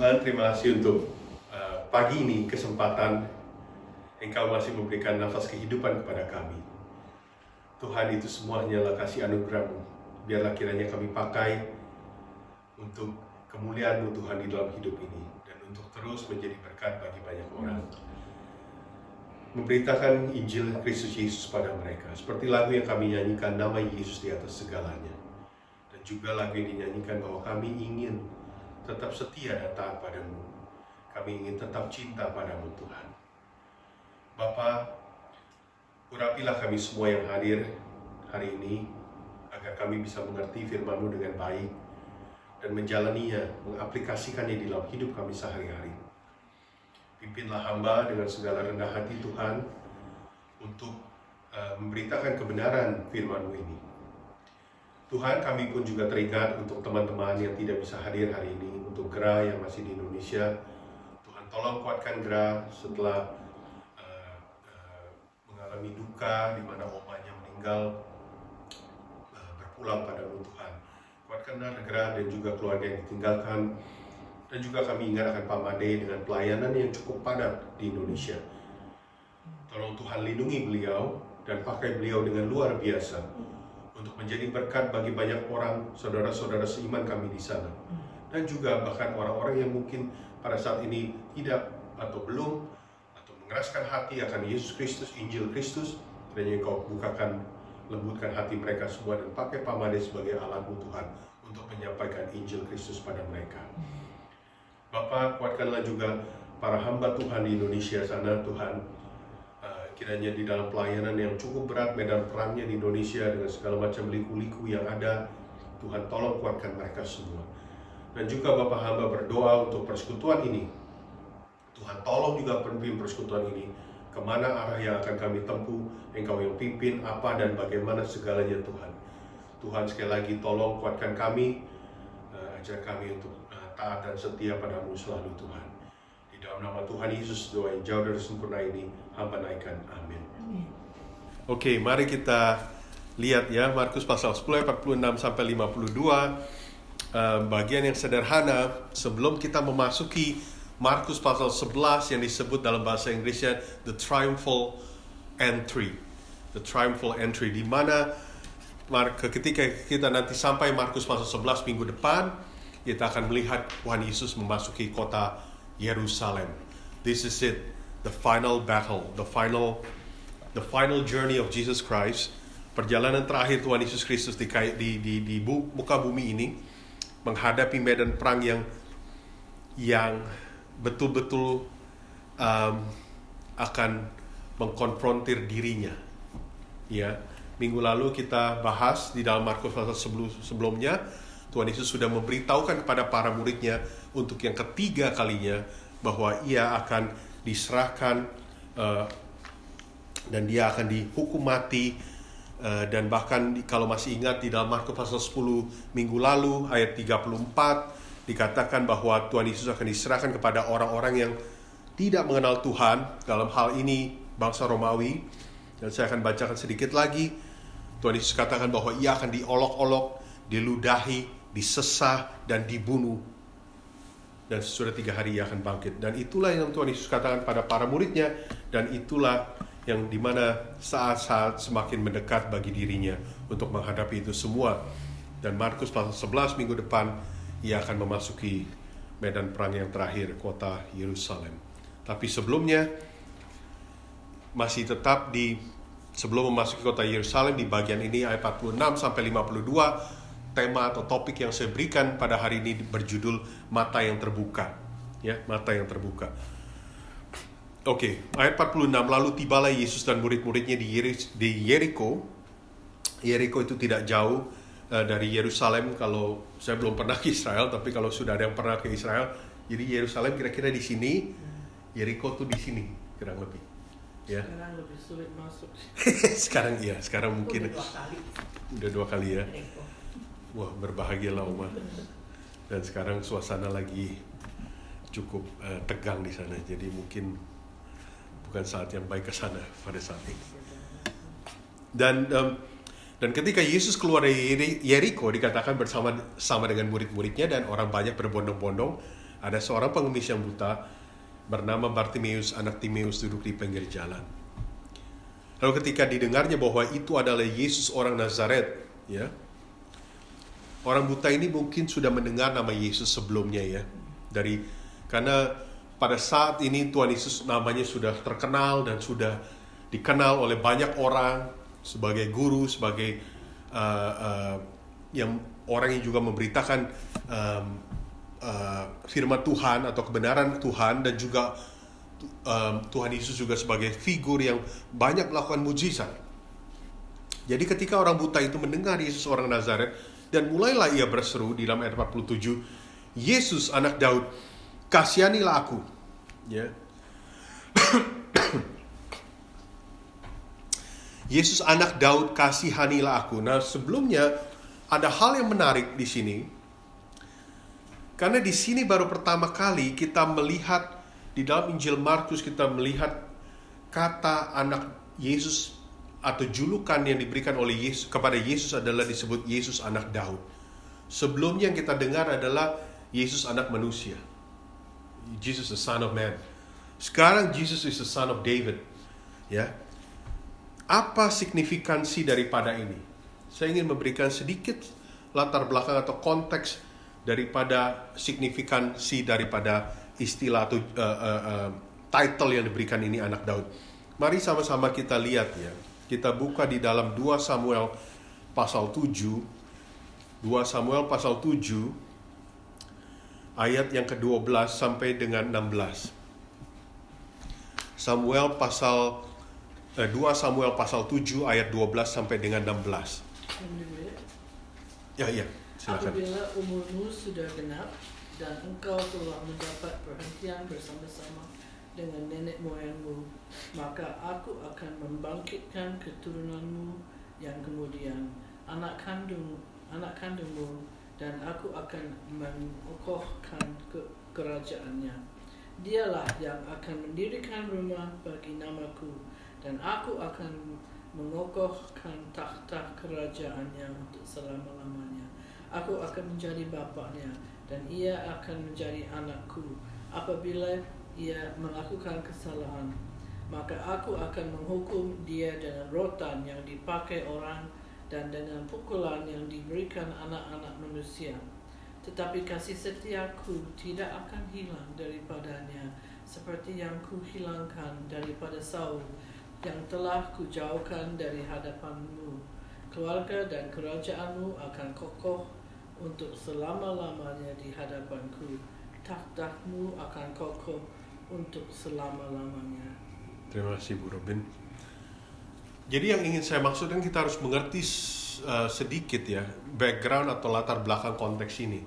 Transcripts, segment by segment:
Tuhan, terima kasih untuk pagi ini kesempatan Engkau masih memberikan nafas kehidupan kepada kami. Tuhan, itu semua hanyalah kasih anugerah-Mu. Biarlah kiranya kami pakai untuk kemuliaan-Mu Tuhan di dalam hidup ini, dan untuk terus menjadi berkat bagi banyak orang. Memberitakan Injil Kristus Yesus pada mereka, seperti lagu yang kami nyanyikan, nama Yesus di atas segalanya. Dan juga lagu yang dinyanyikan bahwa kami ingin tetap setia dan taat padamu. Kami ingin tetap cinta padamu Tuhan. Bapa, urapilah kami semua yang hadir hari ini, agar kami bisa mengerti firman-Mu dengan baik, dan menjalaninya, mengaplikasikannya di dalam hidup kami sehari-hari. Pimpinlah hamba dengan segala rendah hati Tuhan, untuk memberitakan kebenaran firman-Mu ini. Tuhan, kami pun juga teringat untuk teman-teman yang tidak bisa hadir hari ini, untuk Gera yang masih di Indonesia. Tuhan, tolong kuatkan Gera setelah mengalami duka di mana omanya meninggal, berpulang padamu Tuhan. Kuatkanlah Gera dan juga keluarga yang ditinggalkan. Dan juga kami ingat akan Pak Made dengan pelayanan yang cukup padat di Indonesia. Tolong Tuhan lindungi beliau dan pakai beliau dengan luar biasa untuk menjadi berkat bagi banyak orang, saudara-saudara seiman kami di sana. Dan juga bahkan orang-orang yang mungkin pada saat ini tidak atau belum atau mengeraskan hati akan Yesus Kristus, Injil Kristus, dan yang Kau bukakan, lembutkan hati mereka semua, dan pakai Pak Made sebagai alat-Mu Tuhan untuk menyampaikan Injil Kristus pada mereka. Bapa, kuatkanlah juga para hamba Tuhan di Indonesia sana Tuhan. Kiranya di dalam pelayanan yang cukup berat, medan perangnya di Indonesia dengan segala macam liku-liku yang ada, Tuhan tolong kuatkan mereka semua. Dan juga Bapa, hamba berdoa untuk persekutuan ini. Tuhan tolong juga pimpin persekutuan ini, kemana arah yang akan kami tempuh, Engkau yang pimpin, apa dan bagaimana segalanya Tuhan. Tuhan, sekali lagi tolong kuatkan kami, ajar kami untuk taat dan setia padamu selalu Tuhan. Di dalam nama Tuhan Yesus, doa yang jauh dari sempurna ini hamba naikkan, amin. Oke, mari kita lihat ya, Markus pasal 10 ayat 46 sampai 52. Bagian yang sederhana sebelum kita memasuki Markus pasal 11 yang disebut dalam bahasa Inggrisnya the triumphal entry. The triumphal entry, di mana ketika kita nanti sampai Markus pasal 11 minggu depan, kita akan melihat Tuhan Yesus memasuki kota Yerusalem. This is it, the final battle, the final journey of Jesus Christ. Perjalanan terakhir Tuhan Yesus Kristus di muka bumi ini, menghadapi medan perang yang betul-betul akan mengkonfrontir dirinya. Ya, minggu lalu kita bahas di dalam Markus pasal sebelumnya, Tuhan Yesus sudah memberitahukan kepada para muridnya untuk yang ketiga kalinya bahwa ia akan diserahkan dan dia akan dihukum mati, dan bahkan kalau masih ingat di dalam Markus pasal 10 minggu lalu ayat 34 dikatakan bahwa Tuhan Yesus akan diserahkan kepada orang-orang yang tidak mengenal Tuhan, dalam hal ini bangsa Romawi. Dan saya akan bacakan sedikit lagi. Tuhan Yesus katakan bahwa ia akan diolok-olok, diludahi, disesah, dan dibunuh. Dan sesudah 3 hari ia akan bangkit. Dan itulah yang Tuhan Yesus katakan pada para muridnya. Dan itulah yang dimana saat-saat semakin mendekat bagi dirinya untuk menghadapi itu semua. Dan Markus pasal 11 minggu depan, ia akan memasuki medan perang yang terakhir, kota Yerusalem. Tapi sebelumnya, masih tetap sebelum memasuki kota Yerusalem, di bagian ini ayat 46 sampai 52, tema atau topik yang saya berikan pada hari ini berjudul mata yang terbuka. Ya, mata yang terbuka. Oke, ayat 46, lalu tibalah Yesus dan murid-muridnya di Yeriko. Yeriko itu tidak jauh dari Yerusalem. Kalau saya belum pernah ke Israel, tapi kalau sudah ada yang pernah ke Israel, jadi Yerusalem kira-kira di sini, Yeriko tuh di sini kurang lebih. Ya. Sekarang lebih sulit masuk. sekarang mungkin udah 2 kali ya. Wah, berbahagialah Oma. Dan sekarang suasana lagi cukup tegang di sana, jadi mungkin bukan saat yang baik ke sana pada saat ini. Dan ketika Yesus keluar dari Yeriko, dikatakan bersama dengan murid-muridnya dan orang banyak berbondong-bondong, Ada seorang pengemis yang buta bernama Bartimeus, anak Timeus, duduk di pinggir jalan. Lalu ketika didengarnya bahwa itu adalah Yesus orang Nazaret, ya, orang buta ini mungkin sudah mendengar nama Yesus sebelumnya, ya, karena pada saat ini Tuhan Yesus namanya sudah terkenal dan sudah dikenal oleh banyak orang sebagai guru, sebagai yang orang yang juga memberitakan firman Tuhan atau kebenaran Tuhan, dan juga Tuhan Yesus juga sebagai figur yang banyak melakukan mujizat. Jadi ketika orang buta itu mendengar Yesus orang Nazaret, dan mulailah ia berseru di dalam ayat 47, Yesus anak Daud, kasihanilah aku. Ya. Yesus anak Daud, kasihanilah aku. Nah, sebelumnya ada hal yang menarik di sini. Karena di sini baru pertama kali kita melihat di dalam Injil Markus, kita melihat kata anak Yesus atau julukan yang diberikan oleh Yesus kepada Yesus adalah disebut Yesus anak Daud. Sebelumnya yang kita dengar adalah Yesus anak manusia. Jesus the son of man. Sekarang Jesus is the son of David. Ya. Apa signifikansi daripada ini? Saya ingin memberikan sedikit latar belakang atau konteks daripada signifikansi daripada istilah atau title yang diberikan ini anak Daud. Mari sama-sama kita lihat, ya. Kita buka di dalam 2 Samuel pasal 7. 2 Samuel pasal 7 ayat yang ke-12 sampai dengan 16. 2 Samuel pasal 7 ayat 12 sampai dengan 16. Ya, silakan. Apabila umurmu sudah genap dan engkau telah mendapat perhentian bersama-sama dengan nenek moyangmu, maka aku akan membangkitkan keturunanmu yang kemudian, anak kandungmu, dan aku akan mengokohkan kerajaannya. Dialah yang akan mendirikan rumah bagi namaku, dan aku akan mengokohkan takhta kerajaannya untuk selama-lamanya. Aku akan menjadi bapaknya, dan ia akan menjadi anakku. Apabila ia melakukan kesalahan, maka aku akan menghukum dia dengan rotan yang dipakai orang dan dengan pukulan yang diberikan anak-anak manusia. Tetapi kasih setiaku tidak akan hilang daripadanya, seperti yang kuhilangkan daripada Saul, yang telah kujauhkan dari hadapanmu. Keluarga dan kerajaanmu akan kokoh untuk selama-lamanya di hadapanku. Takhtamu akan kokoh untuk selama-lamanya. Terima kasih, Bu Robin. Jadi yang ingin saya maksudkan, kita harus mengerti sedikit, ya, background atau latar belakang konteks ini.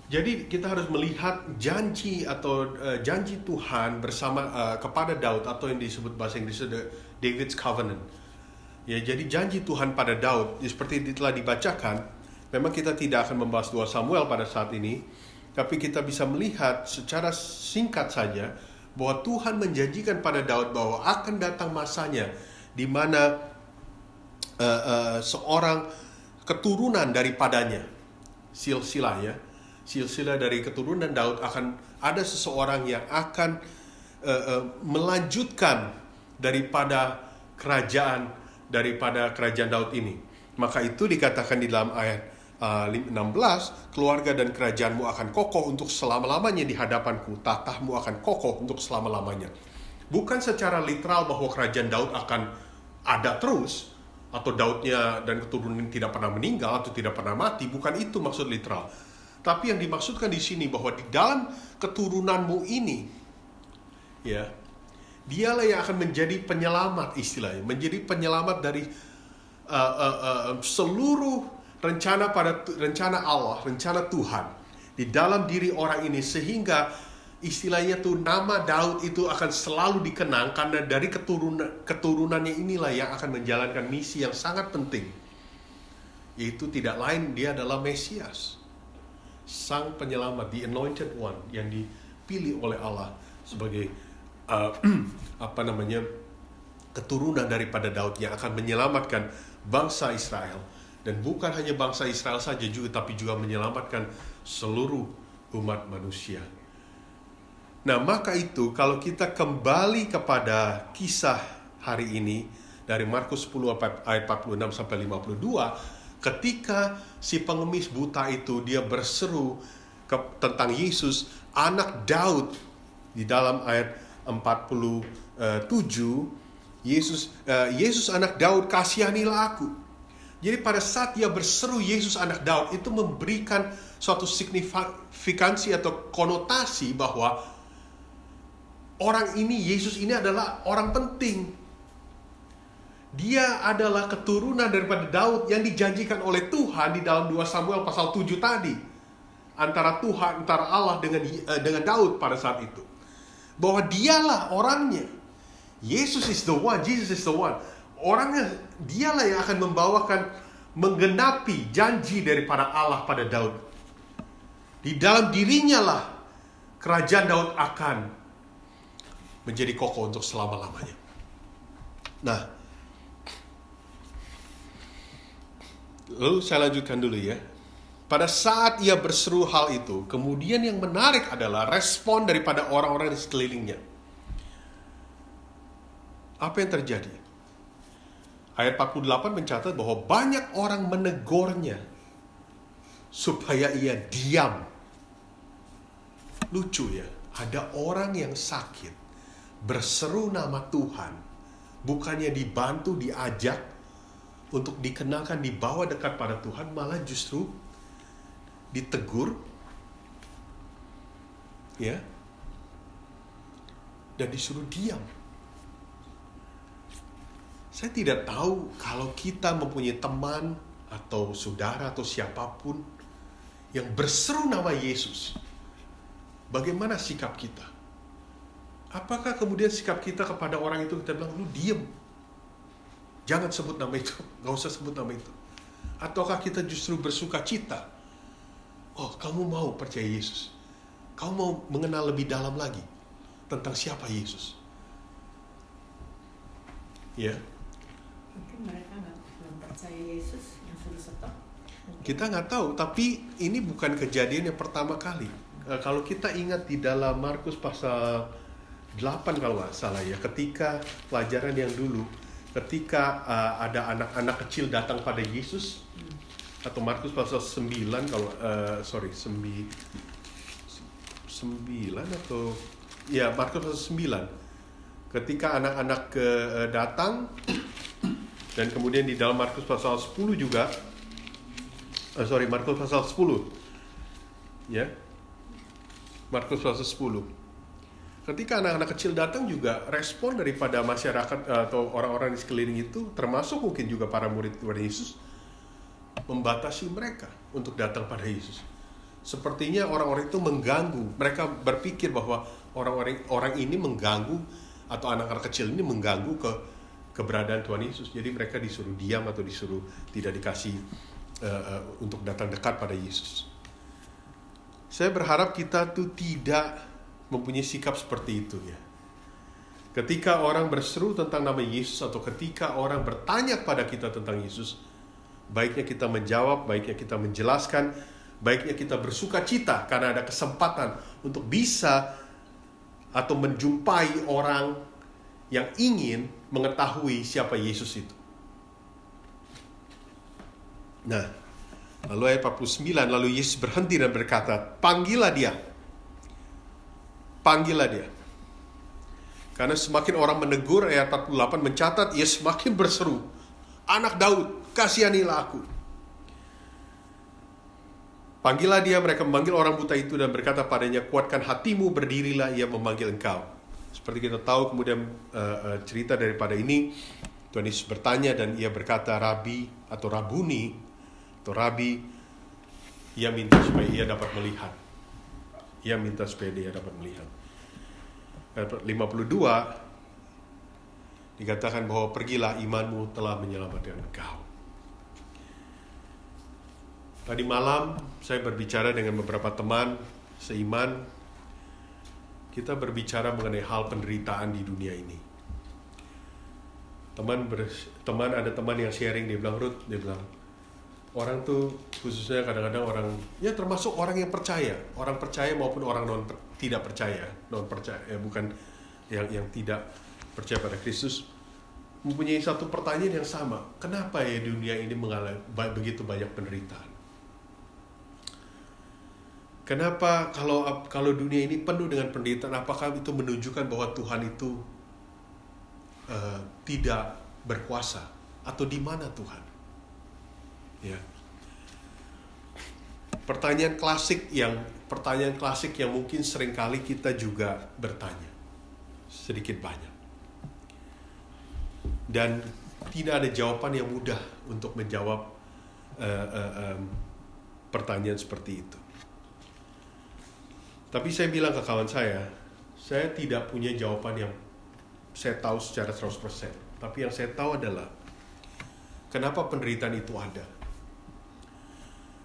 Jadi kita harus melihat janji atau janji Tuhan bersama kepada Daud, atau yang disebut bahasa Inggris David's Covenant. Ya, jadi janji Tuhan pada Daud seperti telah dibacakan. Memang kita tidak akan membahas 2 Samuel pada saat ini, tapi kita bisa melihat secara singkat saja bahwa Tuhan menjanjikan pada Daud bahwa akan datang masanya di mana seorang keturunan daripadanya, silsilah dari keturunan Daud, akan ada seseorang yang akan melanjutkan daripada kerajaan Daud ini. Maka itu dikatakan di dalam ayat 16, keluarga dan kerajaanmu akan kokoh untuk selama-lamanya di hadapanku, tahtamu akan kokoh untuk selama-lamanya. Bukan secara literal bahwa kerajaan Daud akan ada terus, atau Daudnya dan keturunan tidak pernah meninggal atau tidak pernah mati, bukan itu maksud literal. Tapi yang dimaksudkan di sini bahwa di dalam keturunanmu ini, ya, dialah yang akan menjadi penyelamat, istilahnya, menjadi penyelamat dari seluruh rencana Allah, rencana Tuhan di dalam diri orang ini, sehingga istilahnya tuh nama Daud itu akan selalu dikenang karena dari keturunannya inilah yang akan menjalankan misi yang sangat penting. Yaitu tidak lain, dia adalah Mesias, sang penyelamat, the anointed one, yang dipilih oleh Allah sebagai keturunan daripada Daud yang akan menyelamatkan bangsa Israel. Dan bukan hanya bangsa Israel saja juga, tapi juga menyelamatkan seluruh umat manusia. Nah, maka itu kalau kita kembali kepada kisah hari ini dari Markus 10 ayat 46 sampai 52, ketika si pengemis buta itu dia berseru tentang Yesus, anak Daud, di dalam ayat 47, Yesus anak Daud, kasihanilah aku. Jadi pada saat dia berseru Yesus anak Daud, itu memberikan suatu signifikansi atau konotasi bahwa orang ini, Yesus ini adalah orang penting. Dia adalah keturunan daripada Daud yang dijanjikan oleh Tuhan di dalam 2 Samuel pasal 7 tadi. Antara Allah dengan Daud pada saat itu. Bahwa dialah orangnya. Jesus is the one, Jesus is the one. Orangnya, dialah yang akan menggenapi janji daripada Allah pada Daud. Di dalam dirinya lah kerajaan Daud akan menjadi kokoh untuk selama-lamanya. Nah, lalu saya lanjutkan dulu ya. Pada saat ia berseru hal itu, kemudian yang menarik adalah respon daripada orang-orang di sekelilingnya. Apa yang terjadi? Ayat 48 mencatat bahwa banyak orang menegurnya supaya ia diam. Lucu ya, ada orang yang sakit berseru nama Tuhan, bukannya dibantu, diajak untuk dikenalkan, dibawa dekat pada Tuhan, malah justru ditegur, ya, dan disuruh diam. Saya tidak tahu kalau kita mempunyai teman atau saudara atau siapapun yang berseru nama Yesus, bagaimana sikap kita? Apakah kemudian sikap kita kepada orang itu, kita bilang, lu diem, jangan sebut nama itu, gak usah sebut nama itu? Ataukah kita justru bersuka cita, oh kamu mau percaya Yesus, kamu mau mengenal lebih dalam lagi tentang siapa Yesus? Ya. Mungkin mereka belum percaya Yesus, yang suruh stop. Kita nggak tahu, tapi ini bukan kejadian yang pertama kali. Kalau kita ingat di dalam Markus pasal 8 kalau nggak salah ya, ketika pelajaran yang dulu, ketika ada anak-anak kecil datang pada Yesus, atau Markus pasal 9 kalau 9 atau ya Markus pasal 9, ketika anak-anak datang, dan kemudian di dalam Markus pasal 10 juga, Markus pasal 10 ya, Markus pasal 10, ketika anak-anak kecil datang juga, respon daripada masyarakat atau orang-orang di sekeliling itu, termasuk mungkin juga para murid Tuhan Yesus, membatasi mereka untuk datang pada Yesus. Sepertinya orang-orang itu mengganggu. Mereka berpikir bahwa orang ini mengganggu, atau anak-anak kecil ini mengganggu keberadaan Tuhan Yesus. Jadi mereka disuruh diam atau disuruh tidak dikasih untuk datang dekat pada Yesus. Saya berharap kita tuh tidak mempunyai sikap seperti itu ya. Ketika orang berseru tentang nama Yesus, atau ketika orang bertanya pada kita tentang Yesus, baiknya kita menjawab, baiknya kita menjelaskan, baiknya kita bersuka cita karena ada kesempatan untuk bisa atau menjumpai orang yang ingin mengetahui siapa Yesus itu. Nah, lalu ayat 49, lalu Yesus berhenti dan berkata, panggillah dia. Panggillah dia. Karena semakin orang menegur, ayat 48 mencatat, ia semakin berseru, anak Daud, kasihanilah aku. Panggillah dia, mereka memanggil orang buta itu dan berkata padanya, kuatkan hatimu, berdirilah, ia memanggil engkau. Seperti kita tahu kemudian cerita daripada ini, Tuhan Yesus bertanya dan ia berkata, Rabi atau Rabuni atau Rabi, ia minta supaya ia dapat melihat. Ia minta supaya dia dapat melihat. Ayat 52 dikatakan bahwa pergilah, imanmu telah menyelamatkan engkau. Tadi malam saya berbicara dengan beberapa teman seiman. Kita berbicara mengenai hal penderitaan di dunia ini. Ada teman yang sharing, dia bilang, Ruth, dia bilang, Orang tuh khususnya kadang-kadang orang, ya termasuk orang yang percaya, orang percaya maupun orang tidak percaya, non percaya, bukan yang tidak percaya pada Kristus, mempunyai satu pertanyaan yang sama. Kenapa ya dunia ini mengalami begitu banyak penderitaan? Kenapa kalau dunia ini penuh dengan penderitaan, apakah itu menunjukkan bahwa Tuhan itu tidak berkuasa? Atau di mana Tuhan? Ya. Pertanyaan klasik yang mungkin seringkali kita juga bertanya sedikit banyak, dan tidak ada jawaban yang mudah untuk menjawab pertanyaan seperti itu. Tapi saya bilang ke kawan saya tidak punya jawaban yang saya tahu secara 100%. Tapi yang saya tahu adalah kenapa penderitaan itu ada.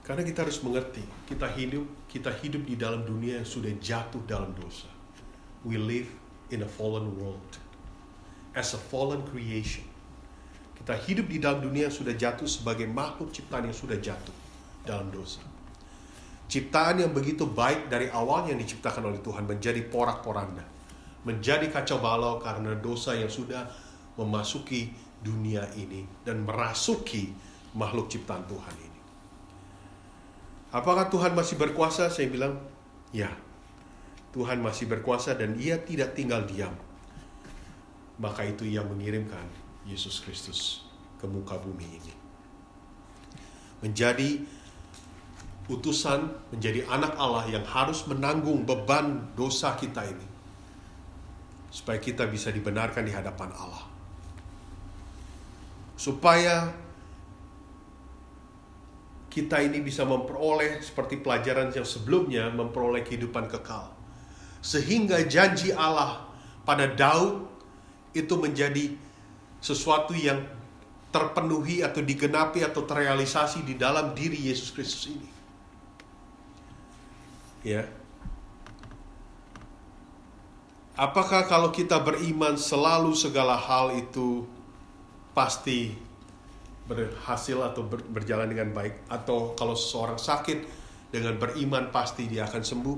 Karena kita harus mengerti, kita hidup di dalam dunia yang sudah jatuh dalam dosa. We live in a fallen world. As a fallen creation. Kita hidup di dalam dunia yang sudah jatuh sebagai makhluk ciptaan yang sudah jatuh dalam dosa. Ciptaan yang begitu baik dari awal yang diciptakan oleh Tuhan menjadi porak-poranda. Menjadi kacau balau karena dosa yang sudah memasuki dunia ini dan merasuki makhluk ciptaan Tuhan ini. Apakah Tuhan masih berkuasa? Saya bilang, ya. Tuhan masih berkuasa dan Ia tidak tinggal diam. Maka itu Ia mengirimkan Yesus Kristus ke muka bumi ini. Menjadi utusan, menjadi anak Allah yang harus menanggung beban dosa kita ini. Supaya kita bisa dibenarkan di hadapan Allah. Supaya kita ini bisa memperoleh seperti pelajaran yang sebelumnya, memperoleh kehidupan kekal. Sehingga janji Allah pada Daud itu menjadi sesuatu yang terpenuhi atau digenapi atau terrealisasi di dalam diri Yesus Kristus ini. Ya. Apakah kalau kita beriman selalu segala hal itu pasti berhasil atau berjalan dengan baik? Atau kalau seseorang sakit dengan beriman pasti dia akan sembuh?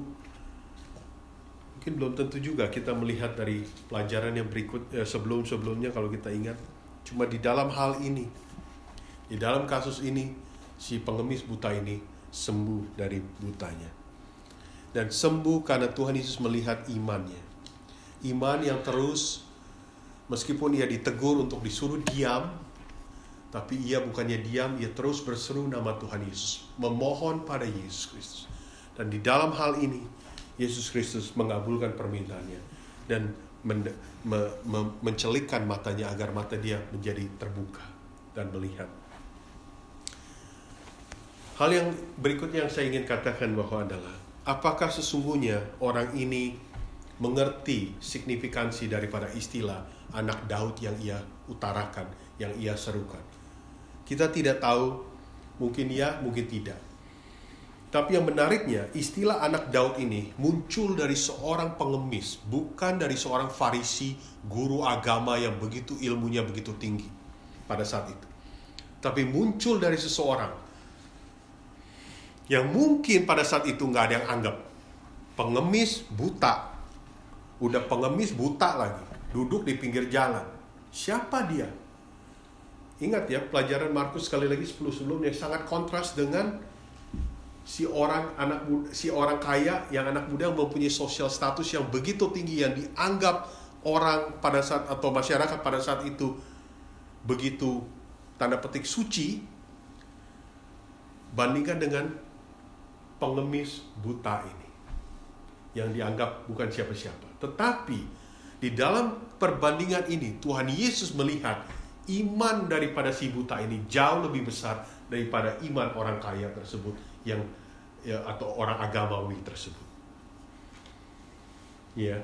Mungkin belum tentu juga. Kita melihat dari pelajaran yang berikut sebelum-sebelumnya kalau kita ingat. Cuma di dalam hal ini, di dalam kasus ini, si pengemis buta ini sembuh dari butanya. Dan sembuh karena Tuhan Yesus melihat imannya. Iman yang terus, meskipun ia ditegur untuk disuruh diam, tapi ia bukannya diam, ia terus berseru nama Tuhan Yesus, memohon pada Yesus Kristus. Dan di dalam hal ini, Yesus Kristus mengabulkan permintaannya dan mencelikkan matanya agar mata dia menjadi terbuka dan melihat. Hal yang berikutnya yang saya ingin katakan bahwa adalah, apakah sesungguhnya orang ini mengerti signifikansi daripada istilah anak Daud yang ia utarakan, yang ia serukan? Kita tidak tahu, mungkin ya, mungkin tidak. Tapi yang menariknya, istilah anak Daud ini muncul dari seorang pengemis, bukan dari seorang Farisi, guru agama yang begitu ilmunya begitu tinggi pada saat itu. Tapi muncul dari seseorang yang mungkin pada saat itu nggak ada yang anggap. Pengemis buta. Udah pengemis buta lagi, duduk di pinggir jalan. Siapa dia? Ingat ya, pelajaran Markus sekali lagi 10 sebelumnya sangat kontras dengan si orang kaya yang anak muda yang mempunyai sosial status yang begitu tinggi, yang dianggap orang pada saat atau masyarakat pada saat itu begitu tanda petik suci, bandingkan dengan pengemis buta ini yang dianggap bukan siapa-siapa. Tetapi di dalam perbandingan ini Tuhan Yesus melihat iman daripada si buta ini jauh lebih besar daripada iman orang kaya tersebut yang atau orang agamawi tersebut. Ya.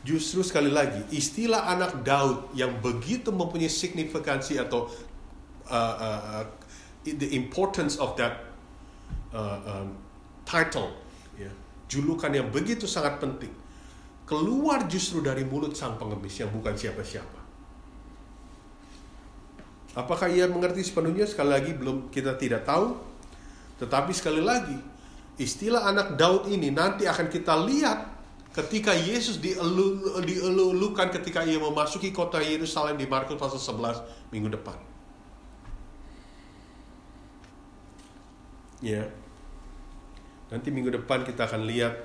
Justru sekali lagi istilah anak Daud yang begitu mempunyai signifikansi atau the importance of that title, ya, julukan yang begitu sangat penting, keluar justru dari mulut sang pengemis yang bukan siapa-siapa. Apakah ia mengerti sepenuhnya? Sekali lagi belum, kita tidak tahu. Tetapi sekali lagi, istilah anak Daud ini nanti akan kita lihat ketika Yesus dielulukan ketika ia memasuki kota Yerusalem di Markus pasal 11 minggu depan. Ya. Nanti minggu depan kita akan lihat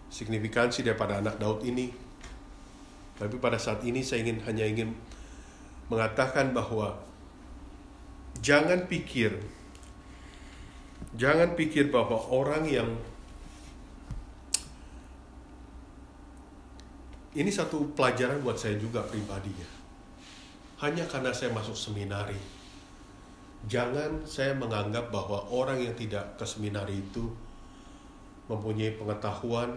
signifikansi daripada anak Daud ini. Tapi pada saat ini saya hanya ingin mengatakan bahwa jangan pikir bahwa orang yang, ini satu pelajaran buat saya juga pribadinya. Hanya karena saya masuk seminari, jangan saya menganggap bahwa orang yang tidak ke seminari itu mempunyai pengetahuan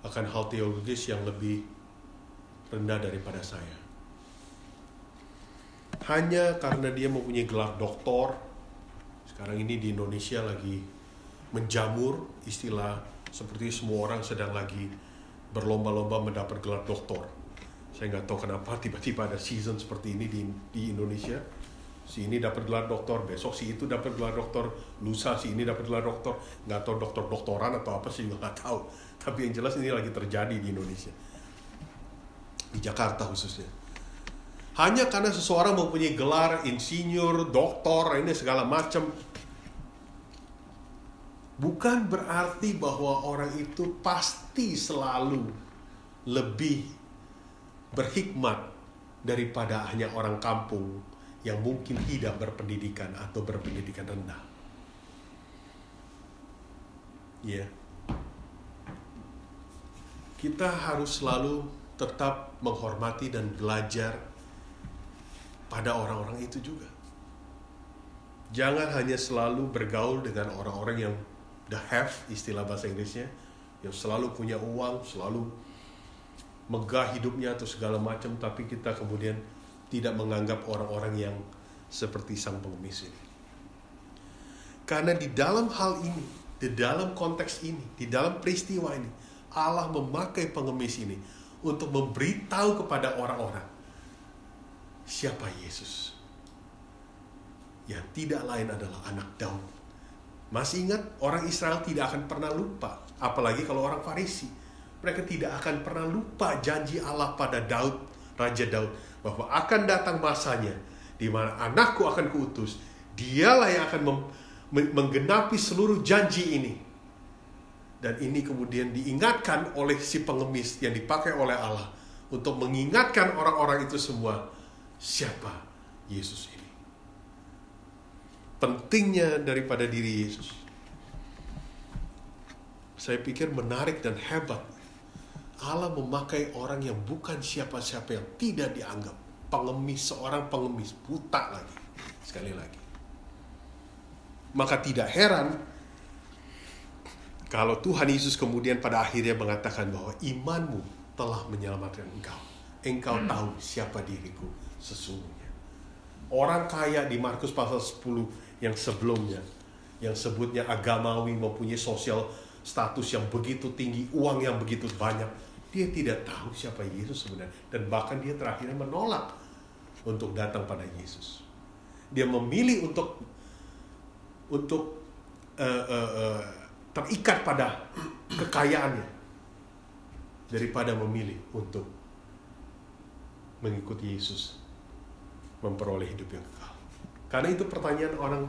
akan hal teologis yang lebih rendah daripada saya. Hanya karena dia mempunyai gelar doktor, sekarang ini di Indonesia lagi menjamur istilah seperti semua orang sedang lagi berlomba-lomba mendapat gelar doktor. Saya nggak tahu kenapa tiba-tiba ada season seperti ini di Indonesia. Si ini dapat gelar doktor, besok si itu dapat gelar doktor, lusa si ini dapat gelar doktor. Nggak tahu doktoran atau apa sih, nggak tahu. Tapi yang jelas ini lagi terjadi di Indonesia, di Jakarta khususnya. Hanya karena seseorang mempunyai gelar insinyur, doktor, ini segala macam, bukan berarti bahwa orang itu pasti selalu lebih berhikmat daripada hanya orang kampung yang mungkin tidak berpendidikan atau berpendidikan rendah. Ya. Kita harus selalu tetap menghormati dan belajar pada orang-orang itu juga. Jangan hanya selalu bergaul dengan orang-orang yang the have, istilah bahasa Inggrisnya, yang selalu punya uang, selalu megah hidupnya atau segala macam, tapi kita kemudian tidak menganggap orang-orang yang seperti sang pengemis ini. Karena di dalam hal ini, di dalam konteks ini, di dalam peristiwa ini, Allah memakai pengemis ini untuk memberitahu kepada orang-orang siapa Yesus, yang tidak lain adalah anak Daud. Masih ingat, orang Israel tidak akan pernah lupa, apalagi kalau orang Farisi. Mereka tidak akan pernah lupa janji Allah pada Daud, Raja Daud, bahwa akan datang masanya di mana anakku akan kuutus. Dialah yang akan menggenapi seluruh janji ini. Dan ini kemudian diingatkan oleh si pengemis yang dipakai oleh Allah untuk mengingatkan orang-orang itu semua siapa Yesus ini. Pentingnya daripada diri Yesus, saya pikir menarik dan hebat. Allah memakai orang yang bukan siapa-siapa, yang tidak dianggap pengemis, seorang pengemis, buta lagi, sekali lagi. Maka tidak heran kalau Tuhan Yesus kemudian pada akhirnya mengatakan bahwa imanmu telah menyelamatkan engkau. Engkau tahu siapa diriku sesungguhnya. Orang kaya di Markus pasal 10 yang sebelumnya, yang sebutnya agamawi, mempunyai sosial status yang begitu tinggi, uang yang begitu banyak, dia tidak tahu siapa Yesus sebenarnya, dan bahkan dia terakhirnya menolak untuk datang pada Yesus. Dia memilih untuk terikat pada kekayaannya daripada memilih untuk mengikuti Yesus, memperoleh hidup yang kekal. Karena itu pertanyaan orang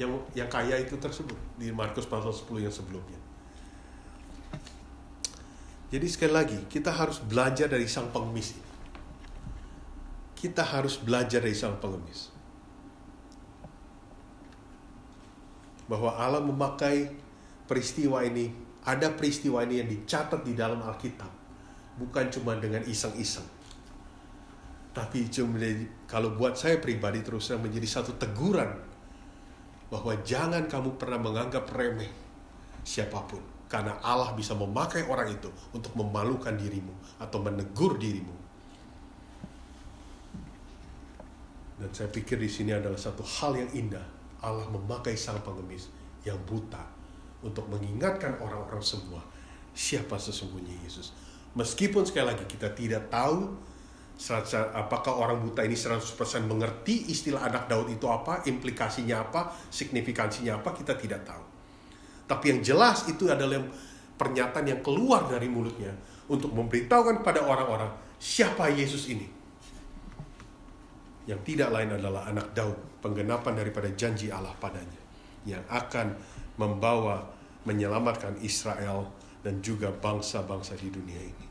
yang kaya itu tersebut di Markus pasal 10 yang sebelumnya. Jadi sekali lagi, kita harus belajar dari sang pengemis ini. Kita harus belajar dari sang pengemis. Bahwa Allah memakai peristiwa ini, ada peristiwa ini yang dicatat di dalam Alkitab. Bukan cuma dengan iseng-iseng. Tapi kalau buat saya pribadi terus menjadi satu teguran bahwa jangan kamu pernah menganggap remeh siapapun, karena Allah bisa memakai orang itu untuk memalukan dirimu atau menegur dirimu. Dan saya pikir di sini adalah satu hal yang indah. Allah memakai sang pengemis yang buta untuk mengingatkan orang-orang semua siapa sesungguhnya Yesus. Meskipun sekali lagi kita tidak tahu apakah orang buta ini 100% mengerti istilah anak Daud itu apa, implikasinya apa, signifikansinya apa, kita tidak tahu. Tapi yang jelas itu adalah pernyataan yang keluar dari mulutnya untuk memberitahukan kepada orang-orang siapa Yesus ini. Yang tidak lain adalah anak Daud, penggenapan daripada janji Allah padanya, yang akan menyelamatkan Israel dan juga bangsa-bangsa di dunia ini.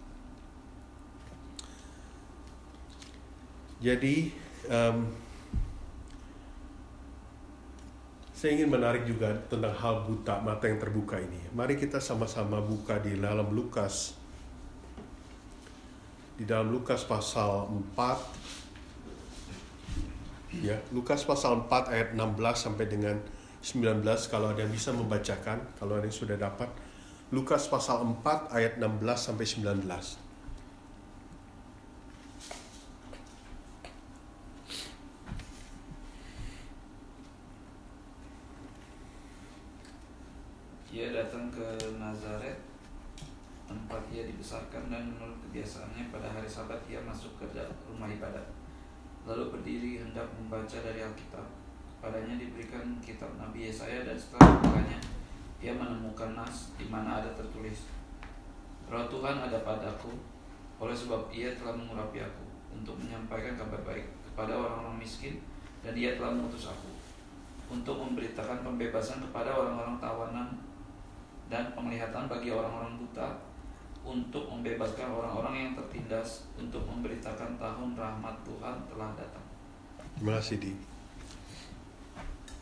Jadi saya ingin menarik juga tentang hal buta, mata yang terbuka ini. Mari kita sama-sama buka di dalam Lukas. Di dalam Lukas pasal 4. Ya, Lukas pasal 4 ayat 16 sampai dengan 19, kalau ada yang bisa membacakan, kalau ada yang sudah dapat. Lukas pasal 4 ayat 16 sampai 19. Ia datang ke Nazaret, tempat ia dibesarkan, dan menurut kebiasaannya pada hari Sabat ia masuk ke rumah ibadat. Lalu berdiri hendak membaca dari Alkitab. Padanya diberikan kitab Nabi Yesaya, dan setelah membukanya ia menemukan nas di mana ada tertulis, Roh Tuhan ada padaku, oleh sebab ia telah mengurapi aku untuk menyampaikan kabar baik kepada orang-orang miskin, dan ia telah mengutus aku untuk memberitakan pembebasan kepada orang-orang tawanan dan penglihatan bagi orang-orang buta, untuk membebaskan orang-orang yang tertindas, untuk memberitakan tahun rahmat Tuhan telah datang. Terima kasih, Di.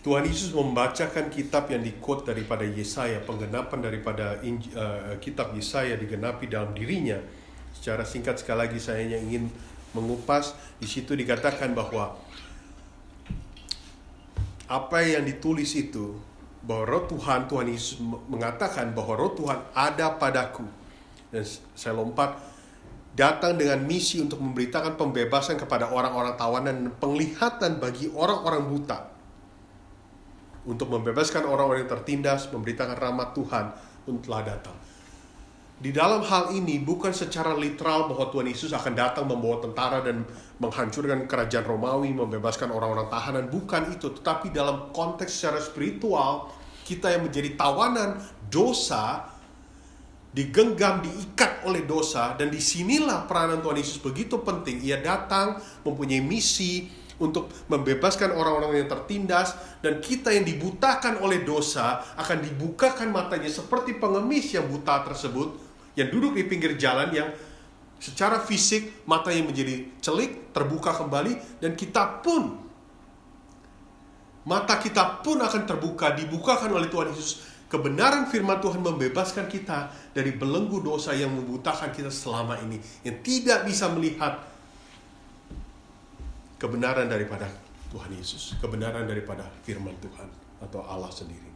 Tuhan Yesus membacakan kitab yang di-quote daripada Yesaya, penggenapan daripada kitab Yesaya digenapi dalam dirinya. Secara singkat sekali lagi saya hanya ingin mengupas. Di situ dikatakan bahwa apa yang ditulis itu, bahwa roh Tuhan Yesus mengatakan bahwa roh Tuhan ada padaku. Dan saya lompat, datang dengan misi untuk memberitakan pembebasan kepada orang-orang tawanan dan penglihatan bagi orang-orang buta. Untuk membebaskan orang-orang yang tertindas, memberitakan rahmat Tuhan telah datang. Di dalam hal ini bukan secara literal bahwa Tuhan Yesus akan datang membawa tentara dan menghancurkan kerajaan Romawi, membebaskan orang-orang tahanan, bukan itu. Tetapi dalam konteks secara spiritual, kita yang menjadi tawanan dosa, digenggam, diikat oleh dosa, dan disinilah peranan Tuhan Yesus begitu penting. Ia datang mempunyai misi untuk membebaskan orang-orang yang tertindas, dan kita yang dibutakan oleh dosa akan dibukakan matanya seperti pengemis yang buta tersebut, yang duduk di pinggir jalan, yang secara fisik matanya menjadi celik, terbuka kembali, dan mata kita pun akan terbuka, dibukakan oleh Tuhan Yesus. Kebenaran firman Tuhan membebaskan kita dari belenggu dosa yang membutakan kita selama ini, yang tidak bisa melihat kebenaran daripada Tuhan Yesus, kebenaran daripada firman Tuhan atau Allah sendiri.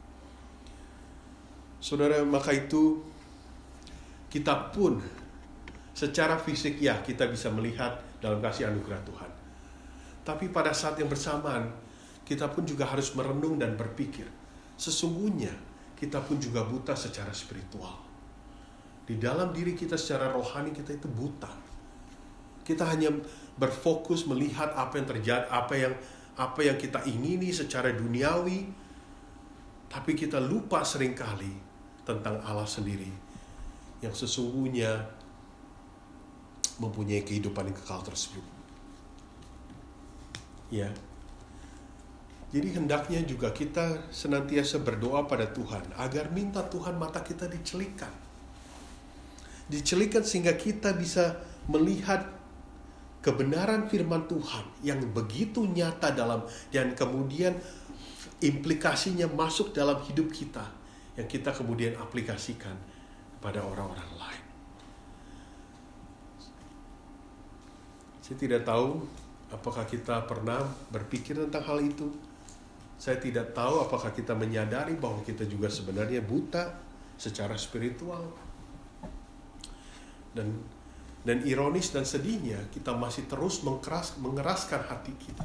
Saudara, maka itu kita pun secara fisik ya kita bisa melihat dalam kasih anugerah Tuhan. Tapi pada saat yang bersamaan kita pun juga harus merenung dan berpikir, sesungguhnya kita pun juga buta secara spiritual. Di dalam diri kita secara rohani kita itu buta. Kita hanya berfokus melihat apa yang terjadi, apa yang kita ingini secara duniawi, tapi kita lupa seringkali tentang Allah sendiri yang sesungguhnya mempunyai kehidupan yang kekal tersebut. Ya. Jadi hendaknya juga kita senantiasa berdoa pada Tuhan agar minta Tuhan mata kita dicelikan. Dicelikan sehingga kita bisa melihat kebenaran firman Tuhan yang begitu nyata dan kemudian implikasinya masuk dalam hidup kita, yang kita kemudian aplikasikan pada orang-orang lain. Saya tidak tahu apakah kita pernah berpikir tentang hal itu. Saya tidak tahu apakah kita menyadari bahwa kita juga sebenarnya buta secara spiritual. Dan ironis dan sedihnya, kita masih terus mengeraskan hati kita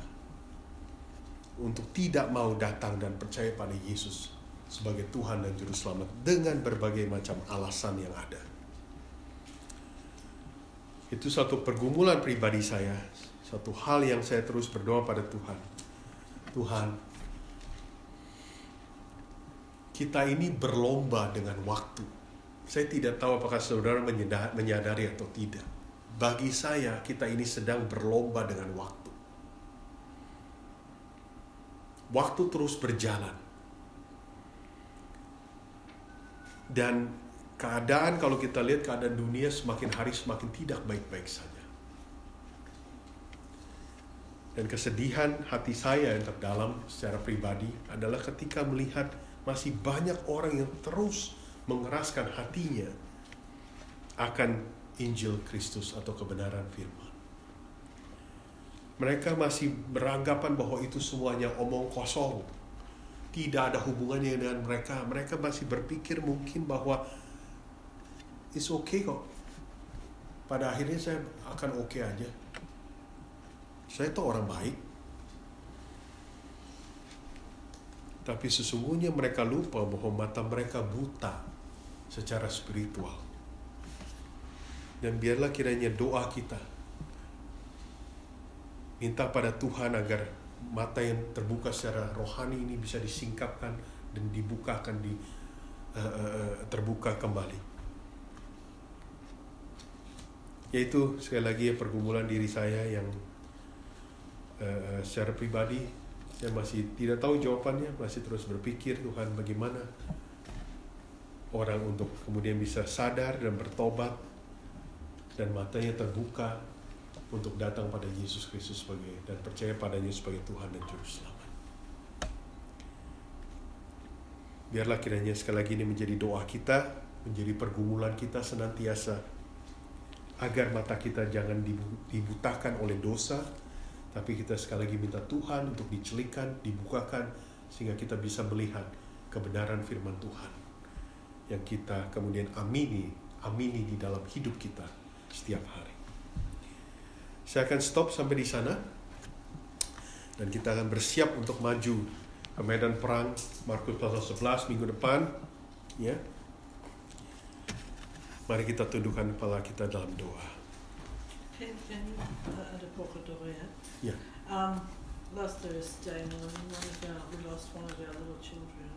untuk tidak mau datang dan percaya pada Yesus sebagai Tuhan dan Juru Selamat dengan berbagai macam alasan yang ada. Itu satu pergumulan pribadi saya, satu hal yang saya terus berdoa pada Tuhan. Tuhan, kita ini berlomba dengan waktu. Saya tidak tahu apakah saudara menyadari atau tidak. Bagi saya, kita ini sedang berlomba dengan waktu. Waktu terus berjalan. Dan keadaan, kalau kita lihat keadaan dunia semakin hari semakin tidak baik-baik saja. Dan kesedihan hati saya yang terdalam secara pribadi adalah ketika melihat masih banyak orang yang terus mengeraskan hatinya akan Injil Kristus atau kebenaran firman. Mereka masih beranggapan bahwa itu semuanya omong kosong. Tidak ada hubungannya dengan mereka. Mereka masih berpikir mungkin bahwa it's okay kok. Pada akhirnya saya akan oke aja. Saya tuh orang baik. Tapi sesungguhnya mereka lupa bahwa mata mereka buta secara spiritual. Dan biarlah kiranya doa kita minta pada Tuhan agar mata yang terbuka secara rohani ini bisa disingkapkan dan dibukakan, terbuka kembali. Yaitu sekali lagi pergumulan diri saya yang secara pribadi saya masih tidak tahu jawabannya, masih terus berpikir Tuhan bagaimana orang untuk kemudian bisa sadar dan bertobat dan matanya terbuka untuk datang pada Yesus Kristus dan percaya padanya sebagai Tuhan dan Juru Selamat. Biarlah kiranya sekali lagi ini menjadi doa kita, menjadi pergumulan kita senantiasa, agar mata kita jangan dibutakan oleh dosa, tapi kita sekali lagi minta Tuhan untuk dicelikan, dibukakan, sehingga kita bisa melihat kebenaran firman Tuhan yang kita kemudian amini di dalam hidup kita setiap hari. Saya akan stop sampai di sana, dan kita akan bersiap untuk maju ke medan perang Markus pasal 11 minggu depan, ya. Mari kita tundukkan kepala kita dalam doa. Can ada pokok doa ya? Ya. Last Thursday morning, we lost one of our little children.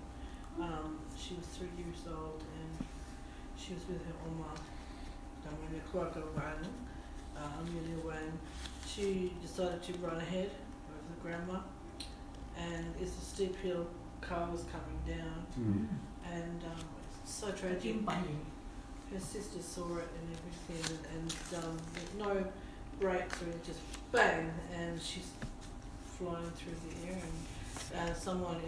She was 3 years old and she was with her oma. Namanya keluarga Wan, Amelia Wan. She decided to run ahead of the grandma, and it's a steep hill. Car was coming down, and so tragic. Her sister saw it and everything, and with no brakes or anything, just bang, and she's flying through the air. And someone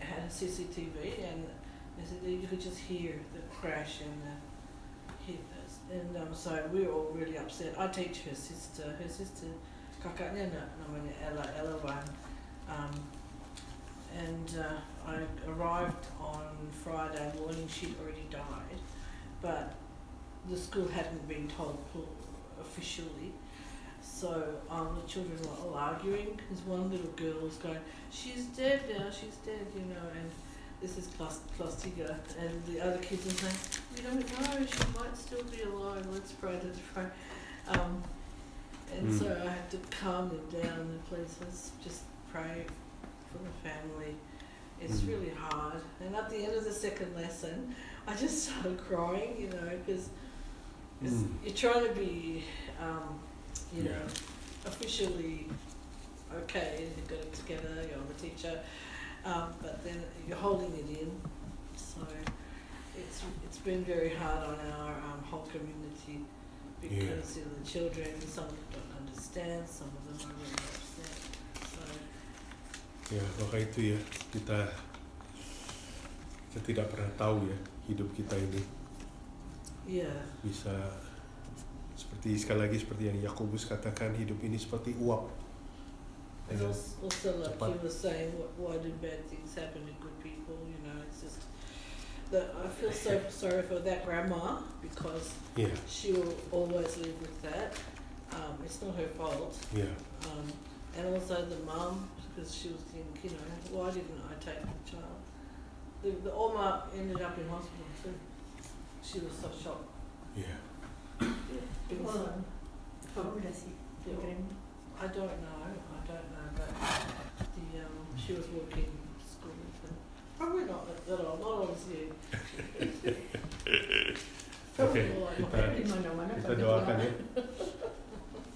had a CCTV, and they said you could just hear the crash and the hit us. And so we were all really upset. I teach her sister, kakaknya namanya Ella Wan. And I arrived on Friday morning. She'd already died, but the school hadn't been told officially. So the children were all arguing, because one little girl was going, she's dead now, she's dead, you know, and this is class Tiga, and the other kids were saying, we don't know, she might still be alive, let's pray. So I had to calm them down, and please, let's just pray for the family. It's really hard. And at the end of the second lesson, I just started crying, you know, because you're trying to be, you know, officially okay, you've got it together, you're the teacher, but then you're holding it in. So it's been very hard on our whole community, because you know, the children, some of them don't understand, some of them are really upset. So ya, maka itu ya, kita tidak pernah tahu ya hidup kita ini bisa sekali lagi seperti yang Yakobus katakan, hidup ini seperti uap. And also like you were saying, why do bad things happen to good people? You know, it's just that I feel so sorry for that grandma, because she will always live with that. It's not her fault. And also the mum, because she was thinking, you know, why didn't I take the child? The Oma ended up in hospital too. She was so shocked. Oh, udah sih. Yeah. Kirim. I don't know, but she was working at school. And probably not at all, not obviously. Oke, Di mana-mana kita pada doakan pulang. ya.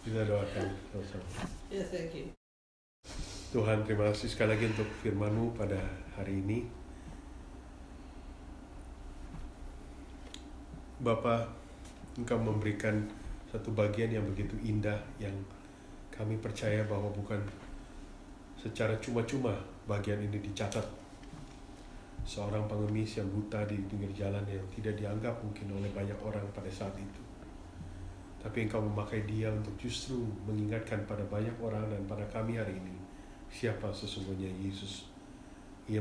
Kita doakan sama-sama. Yeah, thank you. Tuhan, terima kasih sekali lagi untuk firman-Mu pada hari ini. Bapa, Engkau memberikan satu bagian yang begitu indah yang kami percaya bahwa bukan secara cuma-cuma bagian ini dicatat. Seorang pengemis yang buta di pinggir jalan yang tidak dianggap mungkin oleh banyak orang pada saat itu. Tapi Engkau memakai dia untuk justru mengingatkan pada banyak orang dan pada kami hari ini siapa sesungguhnya Yesus. Ia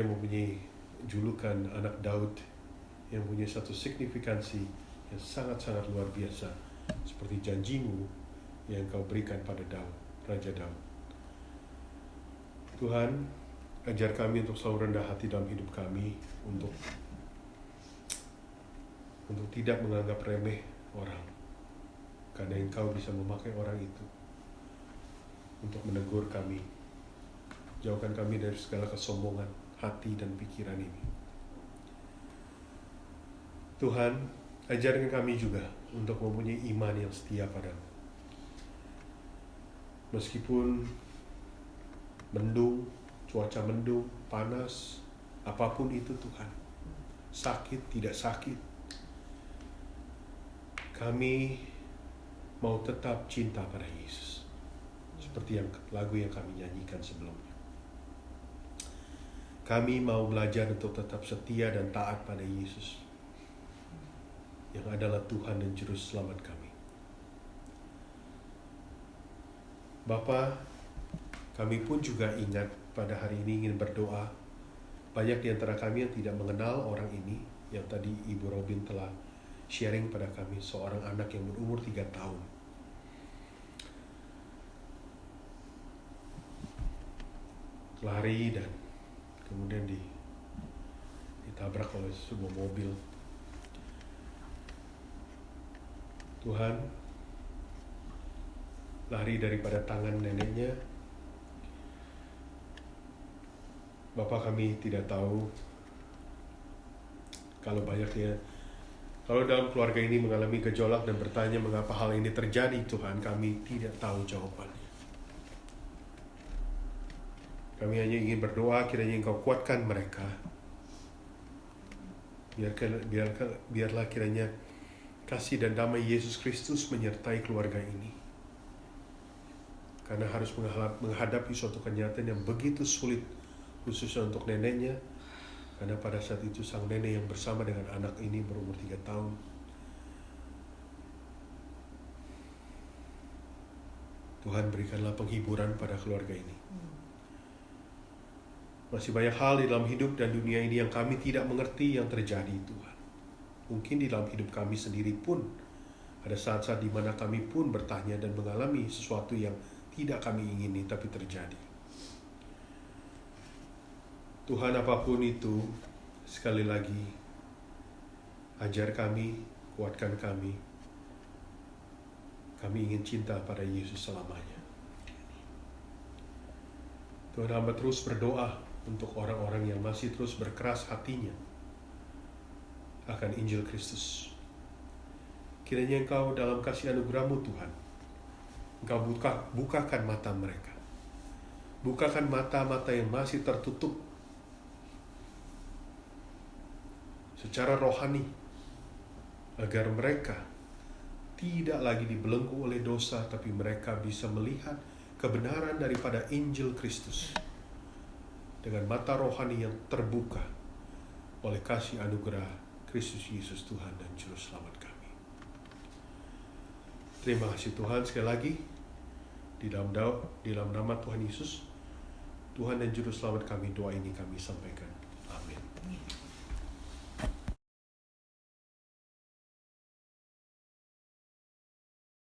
mempunyai julukan anak Daud yang punya satu signifikansi yang sangat-sangat luar biasa seperti janji-Mu yang Kau berikan pada Daud, Raja Daud. Tuhan, ajar kami untuk selalu rendah hati dalam hidup kami, untuk tidak menganggap remeh orang, karena Engkau bisa memakai orang itu untuk menegur kami. Jauhkan kami dari segala kesombongan hati dan pikiran ini. Tuhan, ajarkan kami juga untuk mempunyai iman yang setia padamu. Meskipun mendung, cuaca mendung, panas, apapun itu Tuhan, sakit, tidak sakit, kami mau tetap cinta pada Yesus. Seperti yang lagu yang kami nyanyikan sebelumnya. Kami mau belajar untuk tetap setia dan taat pada Yesus, yang adalah Tuhan dan Juru Selamat kami. Bapa, kami pun juga ingat pada hari ini ingin berdoa. Banyak di antara kami yang tidak mengenal orang ini, yang tadi Ibu Robin telah sharing pada kami, seorang anak yang berumur 3 tahun. Lari dan kemudian ditabrak oleh sebuah mobil. Tuhan, lari daripada tangan neneknya. Bapa, kami tidak tahu kalau dalam keluarga ini mengalami gejolak dan bertanya mengapa hal ini terjadi. Tuhan, kami tidak tahu jawabannya. Kami hanya ingin berdoa kiranya Engkau kuatkan mereka. Biarlah kiranya kasih dan damai Yesus Kristus menyertai keluarga ini. Karena harus menghadapi suatu kenyataan yang begitu sulit, khususnya untuk neneknya. Karena pada saat itu sang nenek yang bersama dengan anak ini berumur 3 tahun. Tuhan, berikanlah penghiburan pada keluarga ini. Masih banyak hal di dalam hidup dan dunia ini yang kami tidak mengerti yang terjadi, Tuhan. Mungkin di dalam hidup kami sendiri pun ada saat-saat di mana kami pun bertanya dan mengalami sesuatu yang tidak kami ingini tapi terjadi. Tuhan, apapun itu, sekali lagi ajar kami, kuatkan kami. Kami ingin cinta pada Yesus selamanya. Tuhan, hamba terus berdoa untuk orang-orang yang masih terus berkeras hatinya akan Injil Kristus. Kiranya Engkau dalam kasih anugerah-Mu Tuhan, Engkau bukakan mata mereka. Bukakan mata-mata yang masih tertutup secara rohani, agar mereka tidak lagi dibelenggu oleh dosa, tapi mereka bisa melihat kebenaran daripada Injil Kristus dengan mata rohani yang terbuka oleh kasih anugerah Kristus Yesus Tuhan dan Juru Selamat kami. Terima kasih Tuhan, sekali lagi di dalam nama Tuhan Yesus, Tuhan dan Juru Selamat kami, doa ini kami sampaikan.